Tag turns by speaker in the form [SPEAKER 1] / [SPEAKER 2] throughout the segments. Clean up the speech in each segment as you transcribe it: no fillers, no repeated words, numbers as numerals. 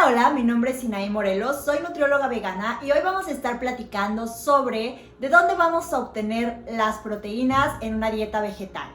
[SPEAKER 1] Hola, mi nombre es Sinaí Morelos, soy nutrióloga vegana y hoy vamos a estar platicando sobre de dónde vamos a obtener las proteínas en una dieta vegetal.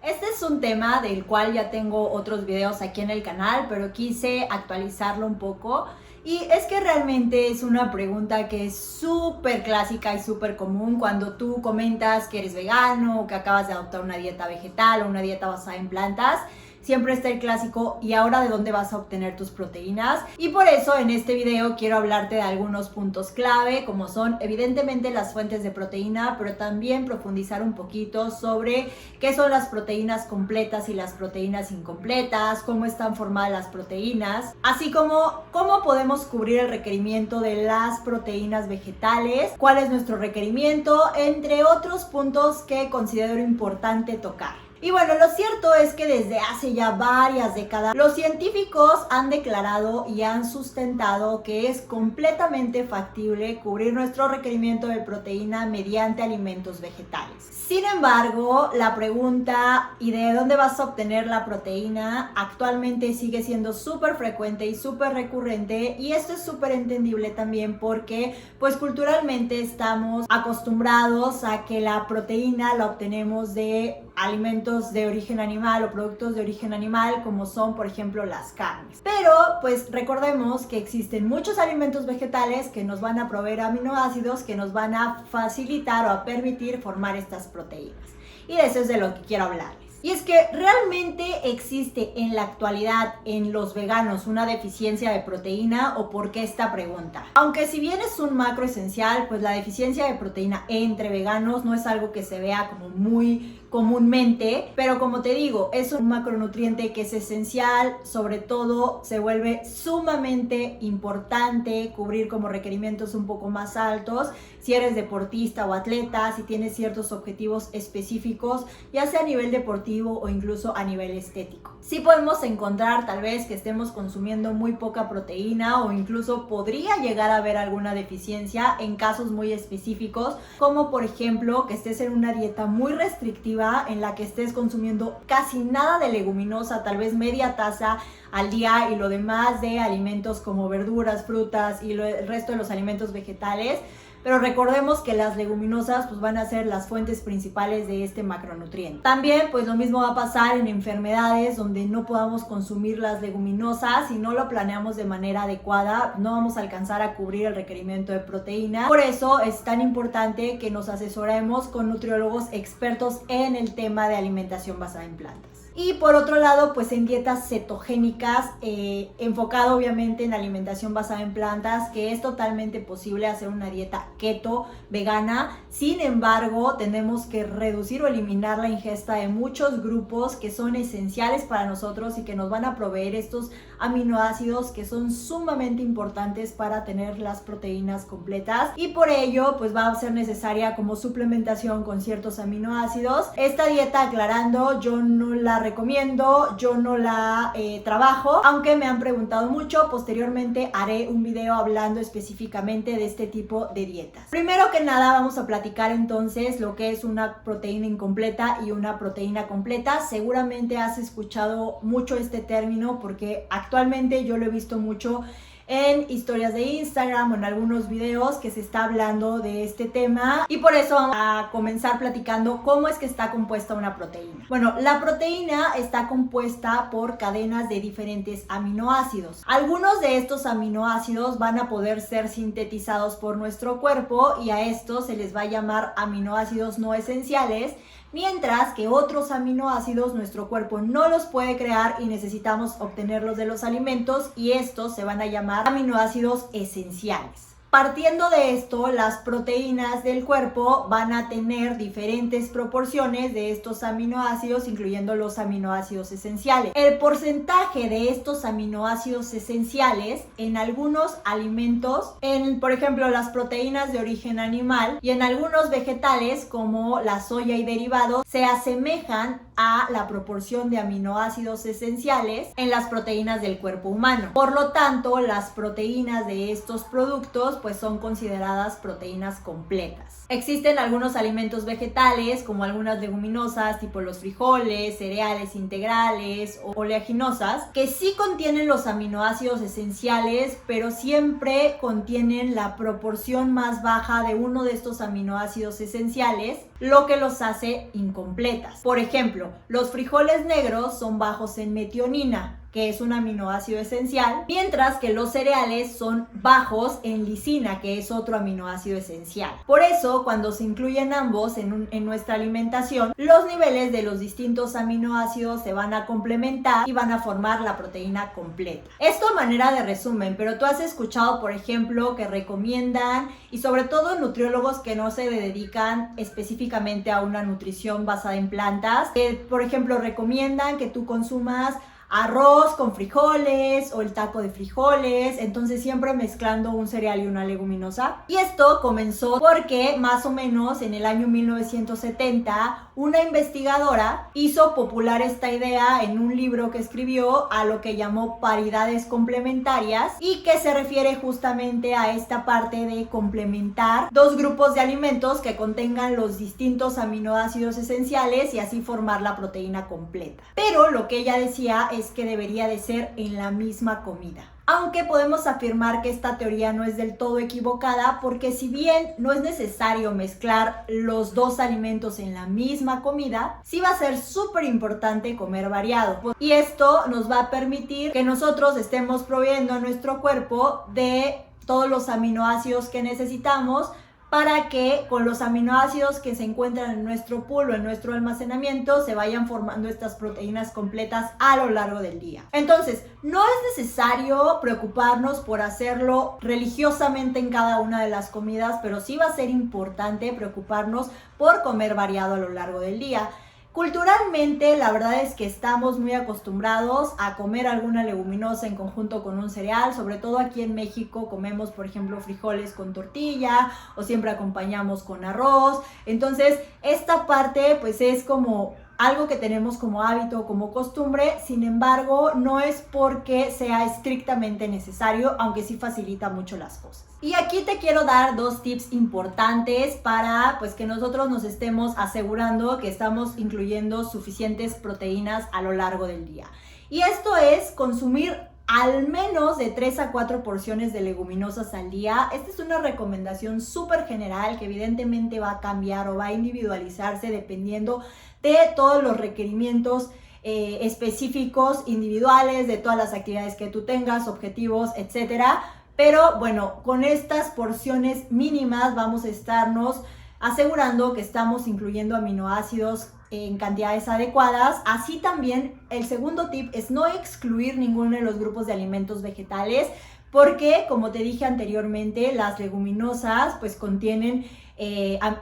[SPEAKER 1] Este es un tema del cual ya tengo otros videos aquí en el canal, pero quise actualizarlo un poco. Y es que realmente es una pregunta que es súper clásica y súper común cuando tú comentas que eres vegano o que acabas de adoptar una dieta vegetal o una dieta basada en plantas. Siempre está el clásico, ¿y ahora de dónde vas a obtener tus proteínas? Y por eso en este video quiero hablarte de algunos puntos clave, como son evidentemente las fuentes de proteína, pero también profundizar un poquito sobre qué son las proteínas completas y las proteínas incompletas, cómo están formadas las proteínas, así como cómo podemos cubrir el requerimiento de las proteínas vegetales, cuál es nuestro requerimiento, entre otros puntos que considero importante tocar. Y bueno, lo cierto es que desde hace ya varias décadas los científicos han declarado y han sustentado que es completamente factible cubrir nuestro requerimiento de proteína mediante alimentos vegetales. Sin embargo, la pregunta ¿y de dónde vas a obtener la proteína? Actualmente sigue siendo súper frecuente y súper recurrente, y esto es súper entendible también porque pues culturalmente estamos acostumbrados a que la proteína la obtenemos de alimentos de origen animal o productos de origen animal, como son por ejemplo las carnes. Pero pues recordemos que existen muchos alimentos vegetales que nos van a proveer aminoácidos que nos van a facilitar o a permitir formar estas proteínas. Y de eso es de lo que quiero hablarles. Y es que realmente existe en la actualidad en los veganos una deficiencia de proteína, o por qué esta pregunta. Aunque si bien es un macro esencial, pues la deficiencia de proteína entre veganos no es algo que se vea como muy comúnmente, pero como te digo, es un macronutriente que es esencial, sobre todo se vuelve sumamente importante cubrir como requerimientos un poco más altos si eres deportista o atleta, si tienes ciertos objetivos específicos, ya sea a nivel deportivo o incluso a nivel estético. Sí podemos encontrar tal vez que estemos consumiendo muy poca proteína, o incluso podría llegar a haber alguna deficiencia en casos muy específicos, como por ejemplo que estés en una dieta muy restrictiva en la que estés consumiendo casi nada de leguminosa, tal vez media taza al día, y lo demás de alimentos como verduras, frutas y el resto de los alimentos vegetales. Pero recordemos que las leguminosas pues van a ser las fuentes principales de este macronutriente. También pues lo mismo va a pasar en enfermedades donde no podamos consumir las leguminosas. Si no lo planeamos de manera adecuada, no vamos a alcanzar a cubrir el requerimiento de proteína. Por eso es tan importante que nos asesoremos con nutriólogos expertos en el tema de alimentación basada en plantas. Y por otro lado, pues en dietas cetogénicas, enfocado obviamente en alimentación basada en plantas, que es totalmente posible hacer una dieta keto vegana. Sin embargo, tenemos que reducir o eliminar la ingesta de muchos grupos que son esenciales para nosotros y que nos van a proveer estos aminoácidos que son sumamente importantes para tener las proteínas completas, y por ello pues va a ser necesaria como suplementación con ciertos aminoácidos. Esta dieta, aclarando, yo no la recomiendo, yo no la trabajo, aunque me han preguntado mucho. Posteriormente haré un video hablando específicamente de este tipo de dietas. Primero que nada vamos a platicar entonces lo que es una proteína incompleta y una proteína completa. Seguramente has escuchado mucho este término porque actualmente yo lo he visto mucho en historias de Instagram o en algunos videos que se está hablando de este tema, y por eso vamos a comenzar platicando cómo es que está compuesta una proteína. Bueno, la proteína está compuesta por cadenas de diferentes aminoácidos. Algunos de estos aminoácidos van a poder ser sintetizados por nuestro cuerpo y a estos se les va a llamar aminoácidos no esenciales, mientras que otros aminoácidos nuestro cuerpo no los puede crear y necesitamos obtenerlos de los alimentos, y estos se van a llamar aminoácidos esenciales. Partiendo de esto, las proteínas del cuerpo van a tener diferentes proporciones de estos aminoácidos, incluyendo los aminoácidos esenciales. El porcentaje de estos aminoácidos esenciales en algunos alimentos, por ejemplo las proteínas de origen animal, y en algunos vegetales como la soya y derivados, se asemejan a la proporción de aminoácidos esenciales en las proteínas del cuerpo humano. Por lo tanto, las proteínas de estos productos pues son consideradas proteínas completas. Existen algunos alimentos vegetales como algunas leguminosas tipo los frijoles, cereales integrales o oleaginosas que sí contienen los aminoácidos esenciales, pero siempre contienen la proporción más baja de uno de estos aminoácidos esenciales, lo que los hace incompletas. Por ejemplo, los frijoles negros son bajos en metionina, que es un aminoácido esencial, mientras que los cereales son bajos en lisina, que es otro aminoácido esencial. Por eso, cuando se incluyen ambos en nuestra alimentación, los niveles de los distintos aminoácidos se van a complementar y van a formar la proteína completa. Esto a manera de resumen, pero tú has escuchado, por ejemplo, que recomiendan, y sobre todo nutriólogos que no se dedican específicamente a una nutrición basada en plantas, que por ejemplo recomiendan que tú consumas arroz con frijoles o el taco de frijoles, entonces siempre mezclando un cereal y una leguminosa. Y esto comenzó porque más o menos en el año 1970 una investigadora hizo popular esta idea en un libro que escribió a lo que llamó paridades complementarias y que se refiere justamente a esta parte de complementar dos grupos de alimentos que contengan los distintos aminoácidos esenciales y así formar la proteína completa. Pero lo que ella decía es que debería de ser en la misma comida. Aunque podemos afirmar que esta teoría no es del todo equivocada, porque si bien no es necesario mezclar los dos alimentos en la misma comida, sí va a ser súper importante comer variado. Y esto nos va a permitir que nosotros estemos proveyendo a nuestro cuerpo de todos los aminoácidos que necesitamos para que con los aminoácidos que se encuentran en nuestro pool o en nuestro almacenamiento se vayan formando estas proteínas completas a lo largo del día. Entonces, no es necesario preocuparnos por hacerlo religiosamente en cada una de las comidas, pero sí va a ser importante preocuparnos por comer variado a lo largo del día. Culturalmente, la verdad es que estamos muy acostumbrados a comer alguna leguminosa en conjunto con un cereal, sobre todo aquí en México comemos, por ejemplo, frijoles con tortilla o siempre acompañamos con arroz. Entonces, esta parte pues es como algo que tenemos como hábito, como costumbre, sin embargo, no es porque sea estrictamente necesario, aunque sí facilita mucho las cosas. Y aquí te quiero dar dos tips importantes para pues que nosotros nos estemos asegurando que estamos incluyendo suficientes proteínas a lo largo del día. Y esto es consumir al menos de 3 a 4 porciones de leguminosas al día. Esta es una recomendación súper general que evidentemente va a cambiar o va a individualizarse dependiendo de todos los requerimientos específicos, individuales, de todas las actividades que tú tengas, objetivos, etcétera. Pero bueno, con estas porciones mínimas vamos a estarnos asegurando que estamos incluyendo aminoácidos en cantidades adecuadas. Así también el segundo tip es no excluir ninguno de los grupos de alimentos vegetales, porque como te dije anteriormente, las leguminosas pues contienen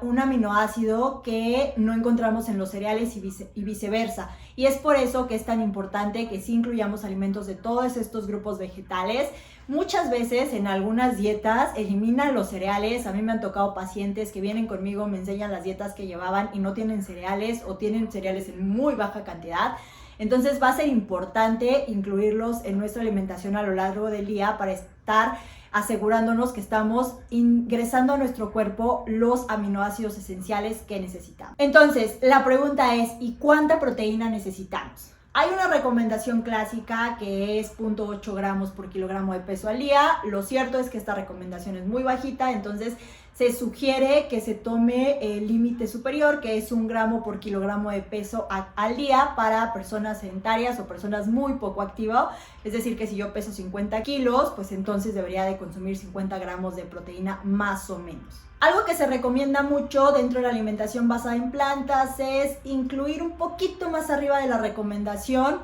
[SPEAKER 1] un aminoácido que no encontramos en los cereales y viceversa. Y es por eso que es tan importante que sí incluyamos alimentos de todos estos grupos vegetales. Muchas veces en algunas dietas eliminan los cereales. A mí me han tocado pacientes que vienen conmigo, me enseñan las dietas que llevaban y no tienen cereales o tienen cereales en muy baja cantidad. Entonces va a ser importante incluirlos en nuestra alimentación a lo largo del día para estar asegurándonos que estamos ingresando a nuestro cuerpo los aminoácidos esenciales que necesitamos. Entonces, la pregunta es, ¿y cuánta proteína necesitamos? Hay una recomendación clásica que es 0.8 gramos por kilogramo de peso al día. Lo cierto es que esta recomendación es muy bajita, entonces se sugiere que se tome el límite superior, que es 1 gramo por kilogramo de peso al día para personas sedentarias o personas muy poco activas. Es decir, que si yo peso 50 kilos, pues entonces debería de consumir 50 gramos de proteína más o menos. Algo que se recomienda mucho dentro de la alimentación basada en plantas es incluir un poquito más arriba de la recomendación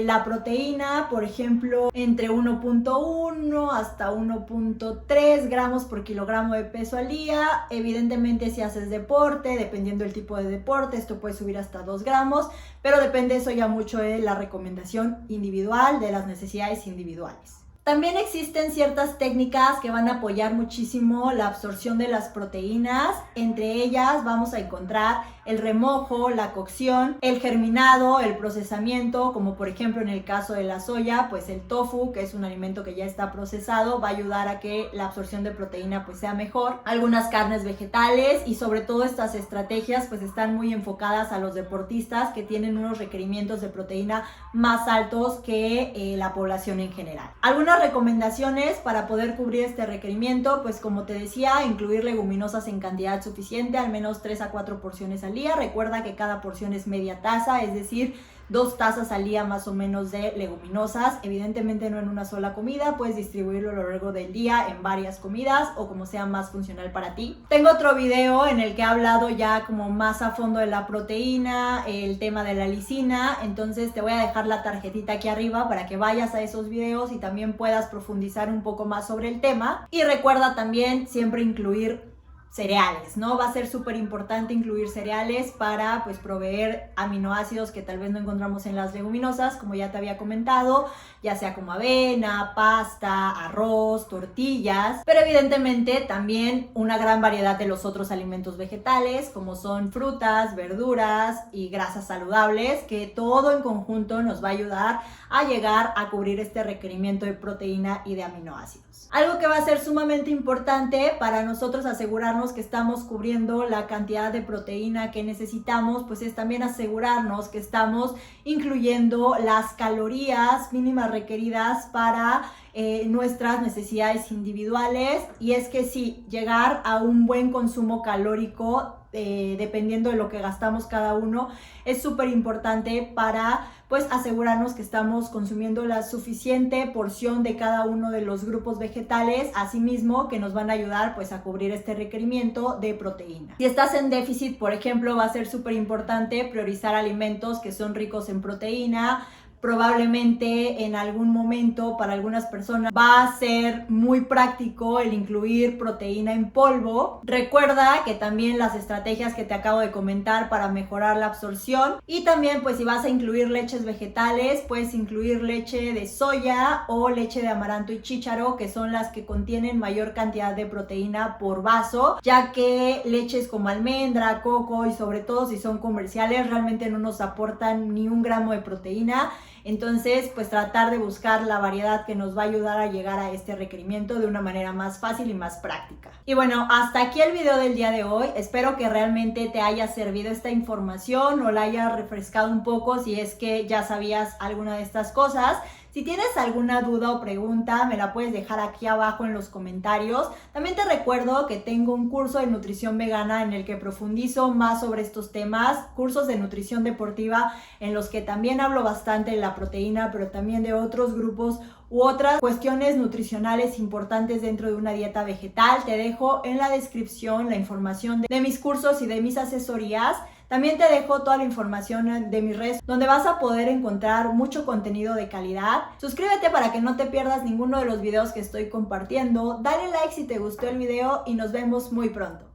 [SPEAKER 1] la proteína, por ejemplo, entre 1.1 hasta 1.3 gramos por kilogramo de peso al día. Evidentemente, si haces deporte, dependiendo del tipo de deporte, esto puede subir hasta 2 gramos, pero depende eso ya mucho de la recomendación individual, de las necesidades individuales. También existen ciertas técnicas que van a apoyar muchísimo la absorción de las proteínas. Entre ellas vamos a encontrar el remojo, la cocción, el germinado, el procesamiento, como por ejemplo en el caso de la soya, pues el tofu, que es un alimento que ya está procesado, va a ayudar a que la absorción de proteína pues sea mejor. Algunas carnes vegetales y sobre todo estas estrategias pues están muy enfocadas a los deportistas que tienen unos requerimientos de proteína más altos que la población en general. Algunas recomendaciones para poder cubrir este requerimiento, pues como te decía, incluir leguminosas en cantidad suficiente, al menos 3 a 4 porciones al día. Recuerda que cada porción es media taza, es decir, 2 tazas al día más o menos de leguminosas. Evidentemente no en una sola comida, puedes distribuirlo a lo largo del día en varias comidas o como sea más funcional para ti. Tengo otro video en el que he hablado ya como más a fondo de la proteína, el tema de la lisina, entonces te voy a dejar la tarjetita aquí arriba para que vayas a esos videos y también puedas profundizar un poco más sobre el tema. Y recuerda también siempre incluir cereales, ¿no? Va a ser súper importante incluir cereales para pues proveer aminoácidos que tal vez no encontramos en las leguminosas, como ya te había comentado, ya sea como avena, pasta, arroz, tortillas, pero evidentemente también una gran variedad de los otros alimentos vegetales, como son frutas, verduras y grasas saludables, que todo en conjunto nos va a ayudar a llegar a cubrir este requerimiento de proteína y de aminoácidos. Algo que va a ser sumamente importante para nosotros asegurarnos que estamos cubriendo la cantidad de proteína que necesitamos, pues es también asegurarnos que estamos incluyendo las calorías mínimas requeridas para nuestras necesidades individuales. Y es que sí, llegar a un buen consumo calórico dependiendo de lo que gastamos cada uno es súper importante para pues asegurarnos que estamos consumiendo la suficiente porción de cada uno de los grupos vegetales, asimismo que nos van a ayudar pues a cubrir este requerimiento de proteína. Si estás en déficit, por ejemplo, va a ser súper importante priorizar alimentos que son ricos en proteína. Probablemente en algún momento para algunas personas va a ser muy práctico el incluir proteína en polvo. Recuerda que también las estrategias que te acabo de comentar para mejorar la absorción, y también pues si vas a incluir leches vegetales, puedes incluir leche de soya o leche de amaranto y chícharo, que son las que contienen mayor cantidad de proteína por vaso, ya que leches como almendra, coco y sobre todo si son comerciales realmente no nos aportan ni un gramo de proteína. Entonces, pues tratar de buscar la variedad que nos va a ayudar a llegar a este requerimiento de una manera más fácil y más práctica. Y bueno, hasta aquí el video del día de hoy. Espero que realmente te haya servido esta información o la haya refrescado un poco si es que ya sabías alguna de estas cosas. Si tienes alguna duda o pregunta, me la puedes dejar aquí abajo en los comentarios. También te recuerdo que tengo un curso de nutrición vegana en el que profundizo más sobre estos temas, cursos de nutrición deportiva en los que también hablo bastante de la proteína, pero también de otros grupos u otras cuestiones nutricionales importantes dentro de una dieta vegetal. Te dejo en la descripción la información de mis cursos y de mis asesorías. También te dejo toda la información de mis redes donde vas a poder encontrar mucho contenido de calidad. Suscríbete para que no te pierdas ninguno de los videos que estoy compartiendo. Dale like si te gustó el video y nos vemos muy pronto.